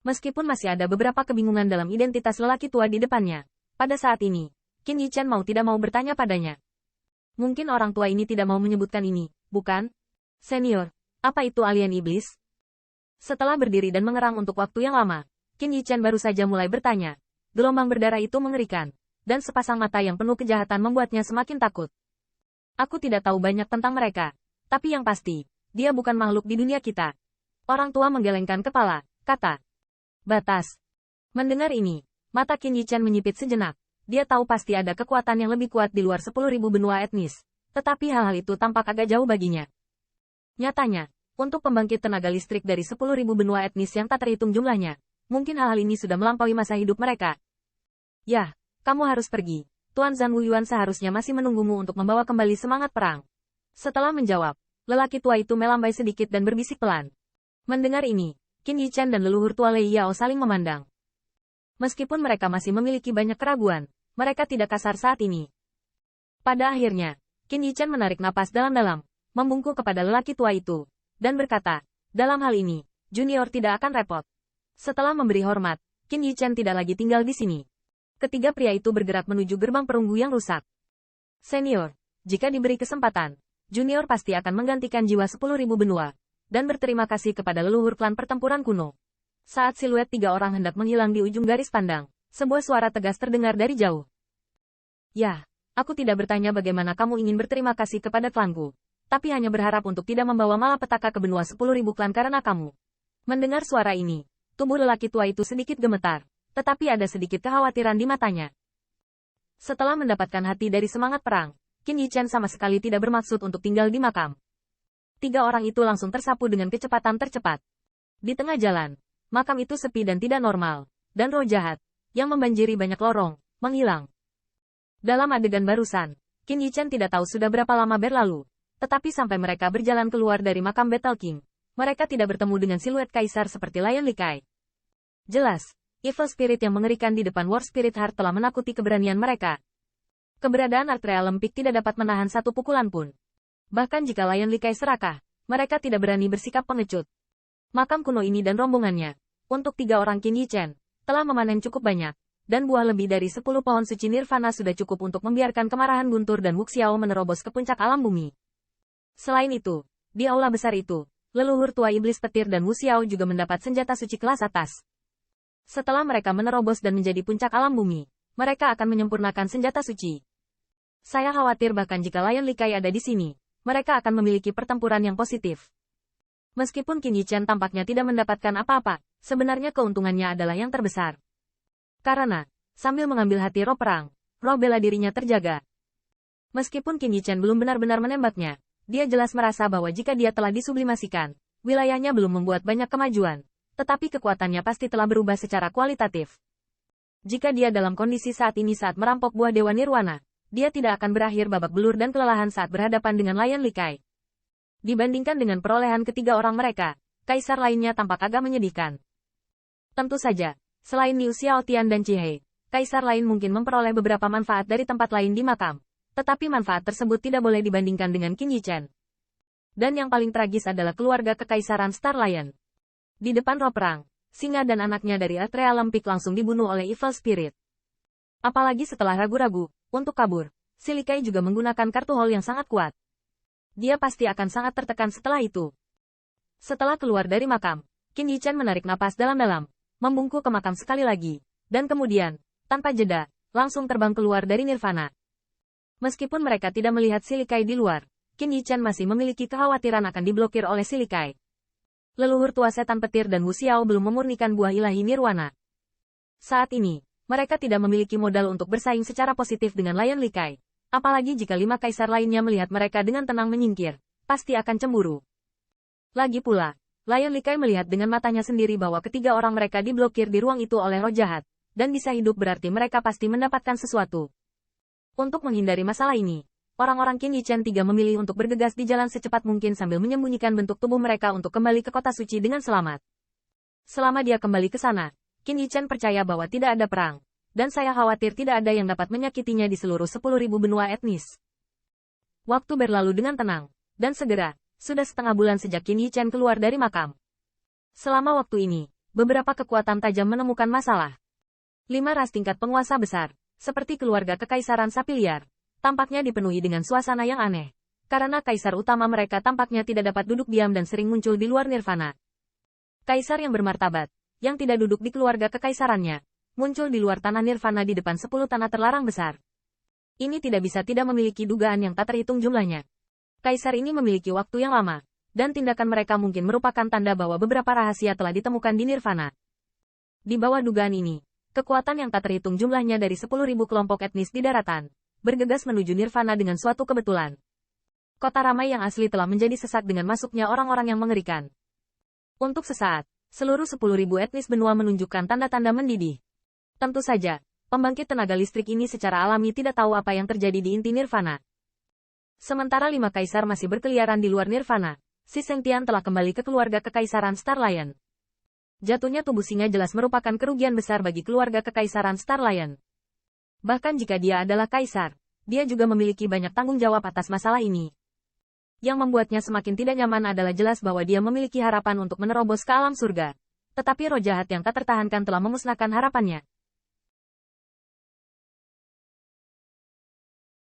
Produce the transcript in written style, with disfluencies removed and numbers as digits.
Meskipun masih ada beberapa kebingungan dalam identitas lelaki tua di depannya, pada saat ini, Qin Yichan mau tidak mau bertanya padanya. Mungkin orang tua ini tidak mau menyebutkan ini, bukan? Senior, apa itu alien iblis? Setelah berdiri dan mengerang untuk waktu yang lama, Qin Yichan baru saja mulai bertanya. Gelombang berdarah itu mengerikan, dan sepasang mata yang penuh kejahatan membuatnya semakin takut. Aku tidak tahu banyak tentang mereka, tapi yang pasti, dia bukan makhluk di dunia kita. Orang tua menggelengkan kepala, kata. Batas. Mendengar ini, mata Qin Yichan menyipit sejenak. Dia tahu pasti ada kekuatan yang lebih kuat di luar 10.000 benua etnis. Tetapi hal-hal itu tampak agak jauh baginya. Nyatanya, untuk pembangkit tenaga listrik dari 10.000 benua etnis yang tak terhitung jumlahnya, mungkin hal-hal ini sudah melampaui masa hidup mereka. Yah, kamu harus pergi. Tuan Zhan Wuyuan seharusnya masih menunggumu untuk membawa kembali semangat perang. Setelah menjawab, lelaki tua itu melambai sedikit dan berbisik pelan. Mendengar ini, Qin Yichan dan leluhur tua Lei Yao saling memandang. Meskipun mereka masih memiliki banyak keraguan, mereka tidak kasar saat ini. Pada akhirnya, Qin Yichan menarik napas dalam-dalam, membungkuk kepada lelaki tua itu, dan berkata, dalam hal ini, Junior tidak akan repot. Setelah memberi hormat, Qin Yichan tidak lagi tinggal di sini. Ketiga pria itu bergerak menuju gerbang perunggu yang rusak. Senior, jika diberi kesempatan, Junior pasti akan menggantikan jiwa 10.000 benua, dan berterima kasih kepada leluhur klan pertempuran kuno. Saat siluet tiga orang hendak menghilang di ujung garis pandang, sebuah suara tegas terdengar dari jauh. Ya, aku tidak bertanya bagaimana kamu ingin berterima kasih kepada klanku, tapi hanya berharap untuk tidak membawa malapetaka ke benua 10.000 klan karena kamu. Mendengar suara ini, tubuh lelaki tua itu sedikit gemetar, tetapi ada sedikit kekhawatiran di matanya. Setelah mendapatkan hati dari semangat perang, Qin Yichan sama sekali tidak bermaksud untuk tinggal di makam. Tiga orang itu langsung tersapu dengan kecepatan tercepat. Di tengah jalan, makam itu sepi dan tidak normal, dan roh jahat, yang membanjiri banyak lorong, menghilang. Dalam adegan barusan, Qin Yichan tidak tahu sudah berapa lama berlalu, tetapi sampai mereka berjalan keluar dari makam Battle King, mereka tidak bertemu dengan siluet kaisar seperti Lion Likai. Jelas, Evil Spirit yang mengerikan di depan War Spirit Heart telah menakuti keberanian mereka. Keberadaan Artrea Lempik tidak dapat menahan satu pukulan pun. Bahkan jika Lion Likai serakah, mereka tidak berani bersikap pengecut. Makam kuno ini dan rombongannya, untuk tiga orang Qin Yichan, telah memanen cukup banyak, dan buah lebih dari 10 pohon suci Nirvana sudah cukup untuk membiarkan kemarahan Guntur dan Wuxiao menerobos ke puncak alam bumi. Selain itu, di aula besar itu, leluhur tua iblis petir dan Wuxiao juga mendapat senjata suci kelas atas. Setelah mereka menerobos dan menjadi puncak alam bumi, mereka akan menyempurnakan senjata suci. Saya khawatir bahkan jika Lion Likai ada di sini, mereka akan memiliki pertempuran yang positif. Meskipun Qin Yichan tampaknya tidak mendapatkan apa-apa, sebenarnya keuntungannya adalah yang terbesar. Karena, sambil mengambil hati roh perang, roh bela dirinya terjaga. Meskipun Qin Yichan belum benar-benar menembaknya, dia jelas merasa bahwa jika dia telah disublimasikan, wilayahnya belum membuat banyak kemajuan, tetapi kekuatannya pasti telah berubah secara kualitatif. Jika dia dalam kondisi saat ini saat merampok buah Dewa Nirwana, dia tidak akan berakhir babak belur dan kelelahan saat berhadapan dengan Lion Likai. Dibandingkan dengan perolehan ketiga orang mereka, kaisar lainnya tampak agak menyedihkan. Tentu saja, selain Liu Xiaotian dan Qihei, kaisar lain mungkin memperoleh beberapa manfaat dari tempat lain di makam, tetapi manfaat tersebut tidak boleh dibandingkan dengan Qin Yichan. Dan yang paling tragis adalah keluarga kekaisaran Star Lion. Di depan roh perang, singa dan anaknya dari Artrea Lempik langsung dibunuh oleh Evil Spirit. Apalagi setelah ragu-ragu, untuk kabur, si Likai juga menggunakan kartu hall yang sangat kuat. Dia pasti akan sangat tertekan setelah itu. Setelah keluar dari makam, Qin Yichan menarik napas dalam-dalam, membungkuk ke makam sekali lagi, dan kemudian, tanpa jeda, langsung terbang keluar dari Nirvana. Meskipun mereka tidak melihat si Likai di luar, Qin Yichan masih memiliki kekhawatiran akan diblokir oleh si Likai. Leluhur tua setan petir dan Wuxiao belum memurnikan buah ilahi Nirwana. Saat ini, mereka tidak memiliki modal untuk bersaing secara positif dengan Lion Likai. Apalagi jika 5 kaisar lainnya melihat mereka dengan tenang menyingkir, pasti akan cemburu. Lagi pula, Lion Likai melihat dengan matanya sendiri bahwa ketiga orang mereka diblokir di ruang itu oleh roh jahat, dan bisa hidup berarti mereka pasti mendapatkan sesuatu. Untuk menghindari masalah ini, orang-orang Qin Yichan III memilih untuk bergegas di jalan secepat mungkin sambil menyembunyikan bentuk tubuh mereka untuk kembali ke kota suci dengan selamat. Selama dia kembali ke sana, Qin Yichan percaya bahwa tidak ada perang, dan saya khawatir tidak ada yang dapat menyakitinya di seluruh 10.000 benua etnis. Waktu berlalu dengan tenang, dan segera, sudah setengah bulan sejak Qin Yichan keluar dari makam. Selama waktu ini, beberapa kekuatan tajam menemukan masalah. 5 ras tingkat penguasa besar, seperti keluarga kekaisaran sapi liar, tampaknya dipenuhi dengan suasana yang aneh. Karena kaisar utama mereka tampaknya tidak dapat duduk diam dan sering muncul di luar nirvana. Kaisar yang bermartabat, yang tidak duduk di keluarga kekaisarannya, muncul di luar tanah nirvana di depan 10 tanah terlarang besar. Ini tidak bisa tidak memiliki dugaan yang tak terhitung jumlahnya. Kaisar ini memiliki waktu yang lama, dan tindakan mereka mungkin merupakan tanda bahwa beberapa rahasia telah ditemukan di nirvana. Di bawah dugaan ini, kekuatan yang tak terhitung jumlahnya dari 10.000 kelompok etnis di daratan, bergegas menuju nirvana dengan suatu kebetulan. Kota ramai yang asli telah menjadi sesak dengan masuknya orang-orang yang mengerikan. Untuk sesaat, seluruh 10.000 etnis benua menunjukkan tanda-tanda mendidih. Tentu saja, pembangkit tenaga listrik ini secara alami tidak tahu apa yang terjadi di inti nirvana. Sementara 5 kaisar masih berkeliaran di luar nirvana, si Sengtian telah kembali ke keluarga kekaisaran Star Lion. Jatuhnya tubuh singa jelas merupakan kerugian besar bagi keluarga kekaisaran Star Lion. Bahkan jika dia adalah kaisar, dia juga memiliki banyak tanggung jawab atas masalah ini. Yang membuatnya semakin tidak nyaman adalah jelas bahwa dia memiliki harapan untuk menerobos ke alam surga. Tetapi roh jahat yang tak tertahankan telah memusnahkan harapannya.